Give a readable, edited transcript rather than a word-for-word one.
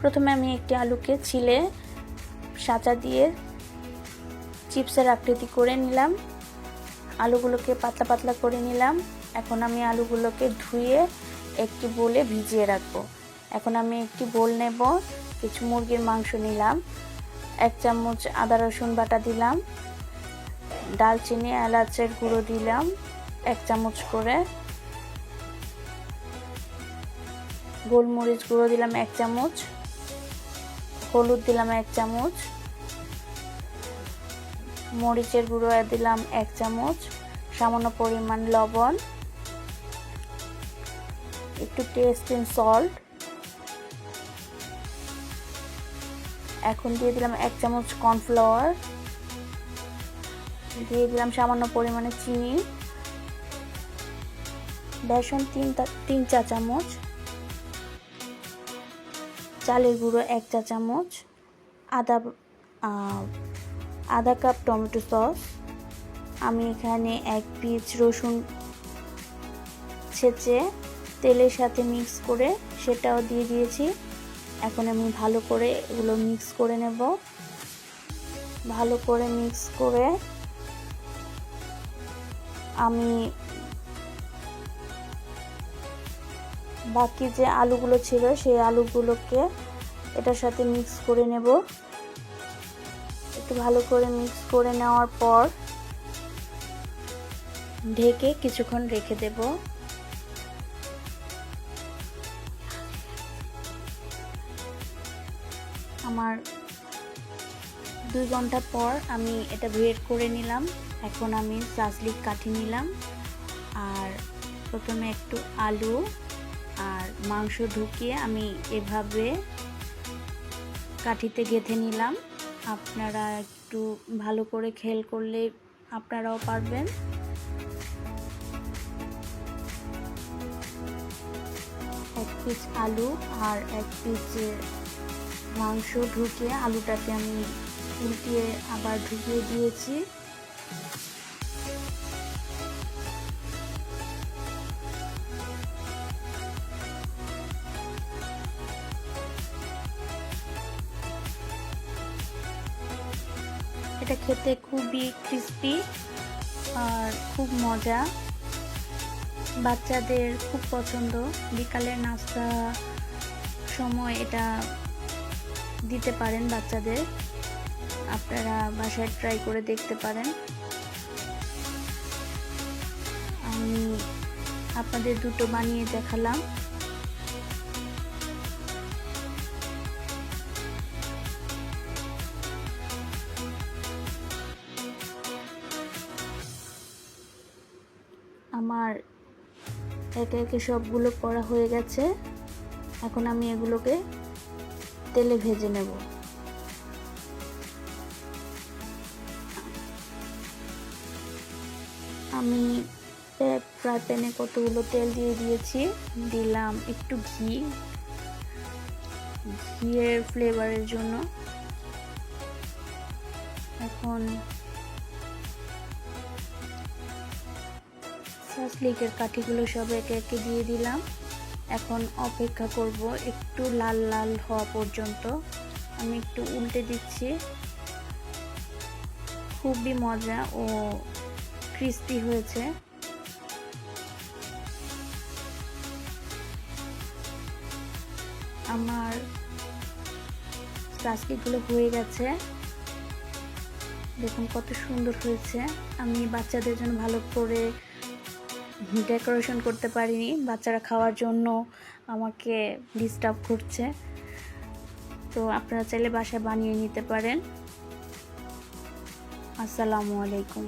প্রথমে আমি একটি আলুকে ছিলে সাঁচা দিয়ে চিপসের আকৃতি করে নিলাম। আলুগুলোকে পাতলা পাতলা করে নিলাম। এখন আমি আলুগুলোকে ধুয়ে একটি বোলে ভিজিয়ে রাখবো। এখন আমি একটি বোল নেব, কিছু মুরগির মাংস নিলাম, 1 চামচ আদা রসুন বাটা দিলাম, দারচিনি এলাচের গুঁড়ো দিলাম 1 চামচ করে, গোলমরিচ গুঁড়ো দিলাম 1 চামচ, হলুদ দিলাম 1 চামচ, মরিচের গুঁড়ো দিলাম 1 চামচ, সামান্য পরিমাণ লবণ, একটু টেস্টিং সল্ট। এখন দিয়ে দিলাম 1 চামচ কর্নফ্লাওয়ার, দিয়ে দিলাম সামান্য পরিমাণে চিনি, বেসন 3 চা চামচ, চালের গুঁড়ো 1 চা চামচ, আধা কাপ টমেটো সস। আমি এখানে 1 পিস রসুন ছেঁচে তেলের সাথে মিক্স করে সেটাও দিয়ে দিয়েছি। এখন আমি ভালো করে এগুলো মিক্স করে নেব। ভালো করে মিক্স করে আমি বাকি যে আলুগুলো ছিল সেই আলুগুলোকে এটার সাথে মিক্স করে নেব। একটু ভালো করে মিক্স করে নেওয়ার পর ঢেকে কিছুক্ষণ রেখে দেব। আমার 2 ঘন্টা পর আমি এটা বের করে নিলাম। এখন আমি সাসলিক কাঠি নিলাম আর প্রথমে একটু আলু আর মাংস ঢুকিয়ে আমি এভাবে কাঠিতে গেঁথে নিলাম। আপনারা একটু ভালো করে খেয়াল করলে আপনারাও পারবেন। এক পিস আলু আর 1 পিস মাংস ঢুকিয়ে আলুটাকে আমি উল্টিয়ে আবার ঢুকিয়ে দিয়েছি। এটা খেতে খুবই ক্রিস্পি আর খুব মজা, বাচ্চাদের খুব পছন্দ। বিকালের নাস্তা সময় এটা দিতে পারেন বাচ্চাদের, আপনারা বাসায় ট্রাই করে দেখতে পারেন। আমি আপনাদের দুটো বানিয়ে দেখালাম। আমার একে একে সবগুলো করা হয়ে গেছে। এখন আমি এগুলোকে তেলে ভেজে নেব। আমি ফ্রাই প্যানে কতগুলো তেল দিয়ে দিয়েছি, দিলাম একটু ঘিয়ের ফ্লেভারের জন্য। এখন সাসলিকের কাঠিগুলো সব একে একে দিয়ে দিলাম। এখন অপেক্ষা করব একটু লাল লাল হওয়া পর্যন্ত। আমি একটু উল্টে দিচ্ছি। খুবই মজা ও ক্রিস্পি হয়েছে। আমার সাসলিকগুলো হয়ে গেছে, দেখুন কত সুন্দর হয়েছে। আমি বাচ্চাদের জন্য ভালো করে ডেকোরেশন করতে পারিনি, বাচ্চারা খাওয়ার জন্য আমাকে ডিস্টার্ব করছে। তো আপনারা চাইলে বাসায় বানিয়ে নিতে পারেন। আসসালামু আলাইকুম।